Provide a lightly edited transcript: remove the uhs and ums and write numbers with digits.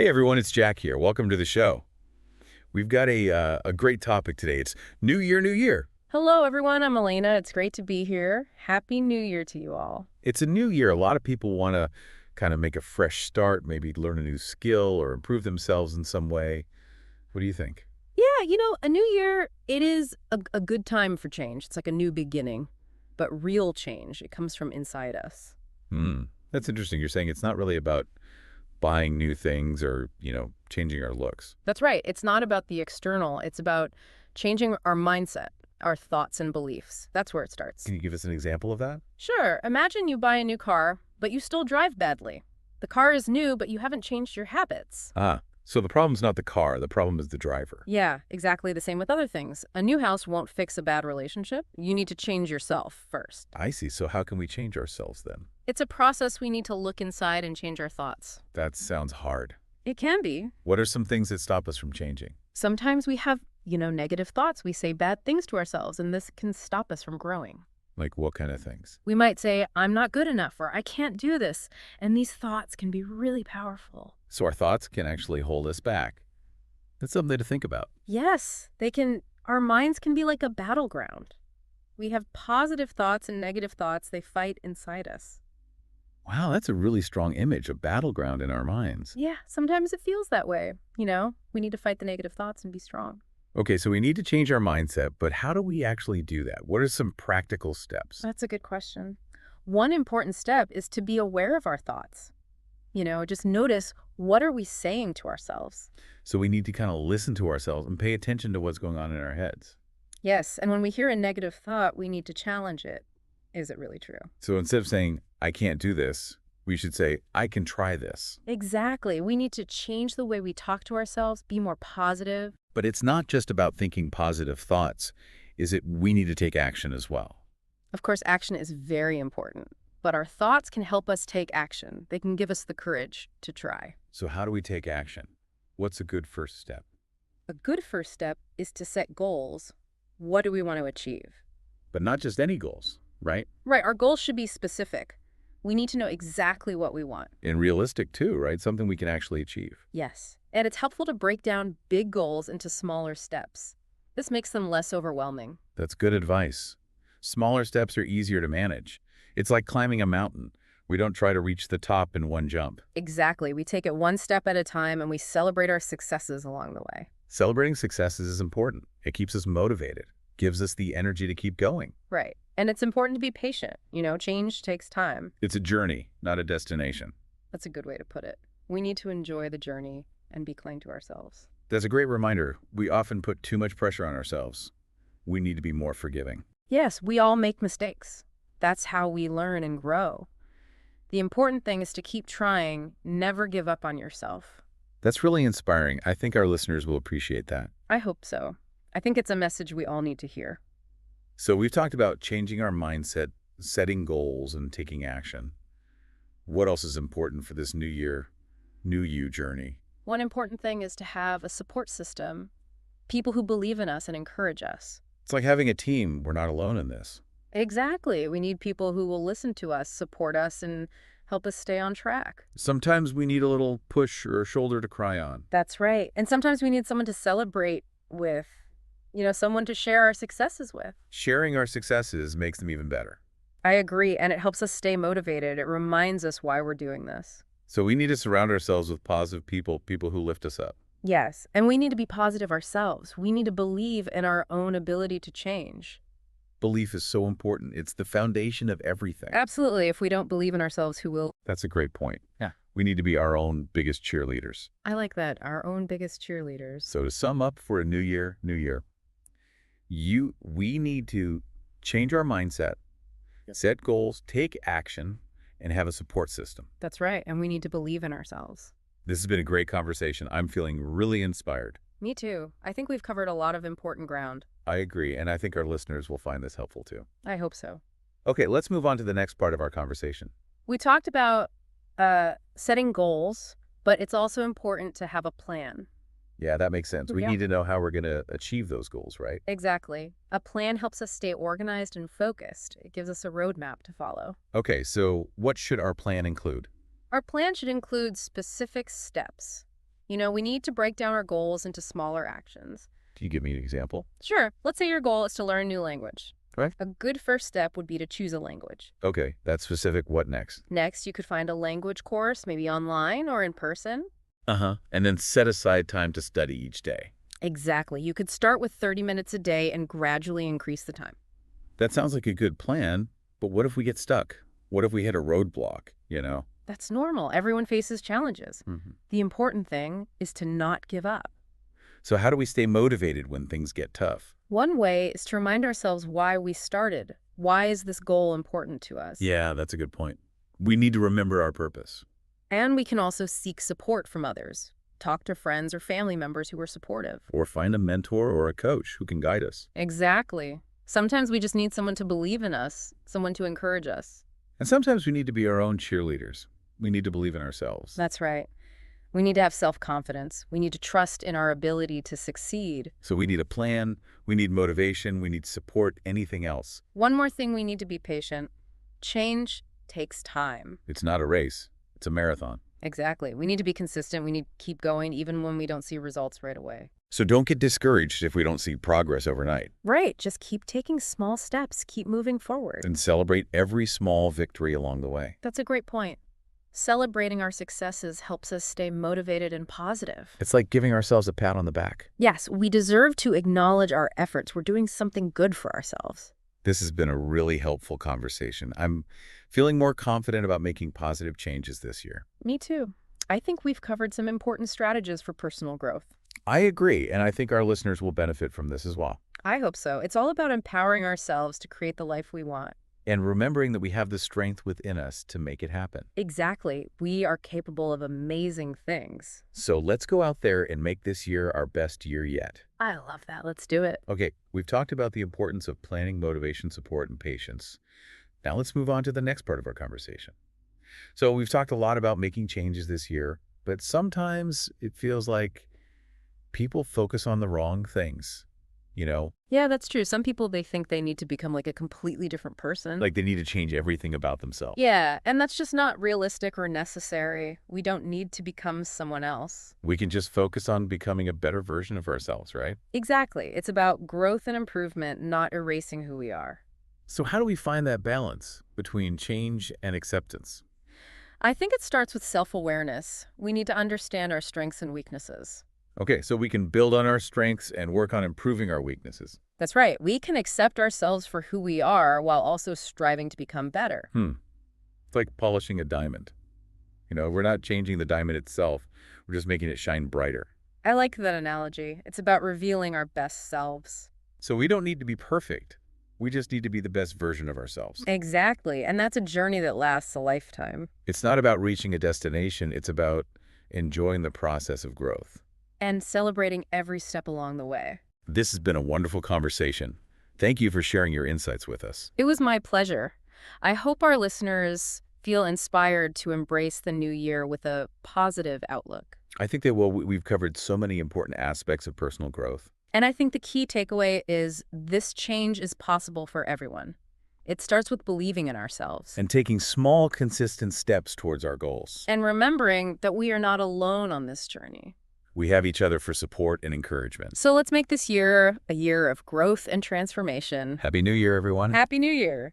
Hey everyone, it's Jack here. Welcome to the show. We've got a great topic today. It's New Year, New Year. Hello, everyone. I'm Elena. It's great to be here. Happy New Year to you all. It's a new year. A lot of people want to kind of make a fresh start, maybe learn a new skill or improve themselves in some way. What do you think? Yeah, a new year, it is a good time for change. It's like a new beginning, but real change, it comes from inside us. That's interesting. You're saying it's not really about buying new things or, changing our looks. That's right. It's not about the external. It's about changing our mindset, our thoughts and beliefs. That's where it starts. Can you give us an example of that? Sure. Imagine you buy a new car, but you still drive badly. The car is new, but you haven't changed your habits. So the problem's not the car. The problem is the driver. Yeah, exactly the same with other things. A new house won't fix a bad relationship. You need to change yourself first. I see. So how can we change ourselves then? It's a process. We need to look inside and change our thoughts. That sounds hard. It can be. What are some things that stop us from changing? Sometimes we have, negative thoughts. We say bad things to ourselves, and this can stop us from growing. Like what kind of things? We might say, I'm not good enough, or I can't do this. And these thoughts can be really powerful. So our thoughts can actually hold us back. That's something to think about. Yes, our minds can be like a battleground. We have positive thoughts and negative thoughts. They fight inside us. Wow, that's a really strong image, a battleground in our minds. Yeah, sometimes it feels that way. We need to fight the negative thoughts and be strong. Okay, so we need to change our mindset, but how do we actually do that? What are some practical steps? That's a good question. One important step is to be aware of our thoughts. Just notice, what are we saying to ourselves? So we need to kind of listen to ourselves and pay attention to what's going on in our heads. Yes, and when we hear a negative thought, we need to challenge it. Is it really true? So instead of saying, I can't do this, we should say, I can try this. Exactly. We need to change the way we talk to ourselves, be more positive. But it's not just about thinking positive thoughts. We need to take action as well. Of course, action is very important, but our thoughts can help us take action. They can give us the courage to try. So how do we take action? What's a good first step? A good first step is to set goals. What do we want to achieve? But not just any goals, right? Right. Our goals should be specific. We need to know exactly what we want. And realistic too, right? Something we can actually achieve. Yes. And it's helpful to break down big goals into smaller steps. This makes them less overwhelming. That's good advice. Smaller steps are easier to manage. It's like climbing a mountain. We don't try to reach the top in one jump. Exactly. We take it one step at a time and we celebrate our successes along the way. Celebrating successes is important. It keeps us motivated, gives us the energy to keep going. Right. And it's important to be patient. Change takes time. It's a journey, not a destination. That's a good way to put it. We need to enjoy the journey and be kind to ourselves. That's a great reminder. We often put too much pressure on ourselves. We need to be more forgiving. Yes, we all make mistakes. That's how we learn and grow. The important thing is to keep trying, never give up on yourself. That's really inspiring. I think our listeners will appreciate that. I hope so. I think it's a message we all need to hear. So we've talked about changing our mindset, setting goals, and taking action. What else is important for this new year, new you journey? One important thing is to have a support system, people who believe in us and encourage us. It's like having a team. We're not alone in this. Exactly. We need people who will listen to us, support us, and help us stay on track. Sometimes we need a little push or a shoulder to cry on. That's right. And sometimes we need someone to celebrate with, someone to share our successes with. Sharing our successes makes them even better. I agree, and it helps us stay motivated. It reminds us why we're doing this. So we need to surround ourselves with positive people who lift us up. Yes, and we need to be positive ourselves. We need to believe in our own ability to change. Belief is so important. It's the foundation of everything. Absolutely. If we don't believe in ourselves, who will? That's a great point. Yeah. We need to be our own biggest cheerleaders. I like that. Our own biggest cheerleaders. So to sum up for a new year, we need to change our mindset, set goals, take action, and have a support system. That's right. And we need to believe in ourselves. This has been a great conversation. I'm feeling really inspired. Me too. I think we've covered a lot of important ground. I agree, and I think our listeners will find this helpful too. I hope so. Okay, let's move on to the next part of our conversation. We talked about setting goals, but it's also important to have a plan. Yeah, that makes sense. We Yeah. need to know how we're going to achieve those goals, right? Exactly. A plan helps us stay organized and focused. It gives us a roadmap to follow. Okay, so what should our plan include? Our plan should include specific steps. We need to break down our goals into smaller actions. Can you give me an example? Sure, let's say your goal is to learn a new language. Right. A good first step would be to choose a language. Okay, that's specific. What next? Next, you could find a language course, maybe online or in person. Uh-huh. And then set aside time to study each day. Exactly. You could start with 30 minutes a day and gradually increase the time. That sounds like a good plan, but what if we get stuck? What if we hit a roadblock? That's normal. Everyone faces challenges. The important thing is to not give up. So how do we stay motivated when things get tough? One way is to remind ourselves why we started. Why is this goal important to us? Yeah, that's a good point. We need to remember our purpose. And we can also seek support from others. Talk to friends or family members who are supportive. Or find a mentor or a coach who can guide us. Exactly. Sometimes we just need someone to believe in us, someone to encourage us. And sometimes we need to be our own cheerleaders. We need to believe in ourselves. That's right. We need to have self-confidence. We need to trust in our ability to succeed. So we need a plan, we need motivation, we need support, anything else. One more thing, we need to be patient. Change takes time. It's not a race, it's a marathon. Exactly. We need to be consistent. We need to keep going even when we don't see results right away. So don't get discouraged if we don't see progress overnight. Right. Just keep taking small steps. Keep moving forward. And celebrate every small victory along the way. That's a great point. Celebrating our successes helps us stay motivated and positive. It's like giving ourselves a pat on the back. Yes, we deserve to acknowledge our efforts. We're doing something good for ourselves. This has been a really helpful conversation. I'm feeling more confident about making positive changes this year. Me too. I think we've covered some important strategies for personal growth. I agree, and I think our listeners will benefit from this as well. I hope so. It's all about empowering ourselves to create the life we want. And remembering that we have the strength within us to make it happen. Exactly. We are capable of amazing things. So let's go out there and make this year our best year yet. I love that. Let's do it. Okay, we've talked about the importance of planning, motivation, support, and patience. Now let's move on to the next part of our conversation. So we've talked a lot about making changes this year, but sometimes it feels like people focus on the wrong things. Yeah, that's true. Some people, they think they need to become like a completely different person. Like they need to change everything about themselves. Yeah, and that's just not realistic or necessary. We don't need to become someone else. We can just focus on becoming a better version of ourselves, right? Exactly. It's about growth and improvement, not erasing who we are. So how do we find that balance between change and acceptance? I think it starts with self-awareness. We need to understand our strengths and weaknesses. Okay, so we can build on our strengths and work on improving our weaknesses. That's right. We can accept ourselves for who we are while also striving to become better. It's like polishing a diamond. We're not changing the diamond itself. We're just making it shine brighter. I like that analogy. It's about revealing our best selves. So we don't need to be perfect. We just need to be the best version of ourselves. Exactly. And that's a journey that lasts a lifetime. It's not about reaching a destination. It's about enjoying the process of growth. And celebrating every step along the way. This has been a wonderful conversation. Thank you for sharing your insights with us. It was my pleasure. I hope our listeners feel inspired to embrace the new year with a positive outlook. I think that we've covered so many important aspects of personal growth. And I think the key takeaway is this change is possible for everyone. It starts with believing in ourselves. And taking small, consistent steps towards our goals. And remembering that we are not alone on this journey. We have each other for support and encouragement. So let's make this year a year of growth and transformation. Happy New Year, everyone. Happy New Year.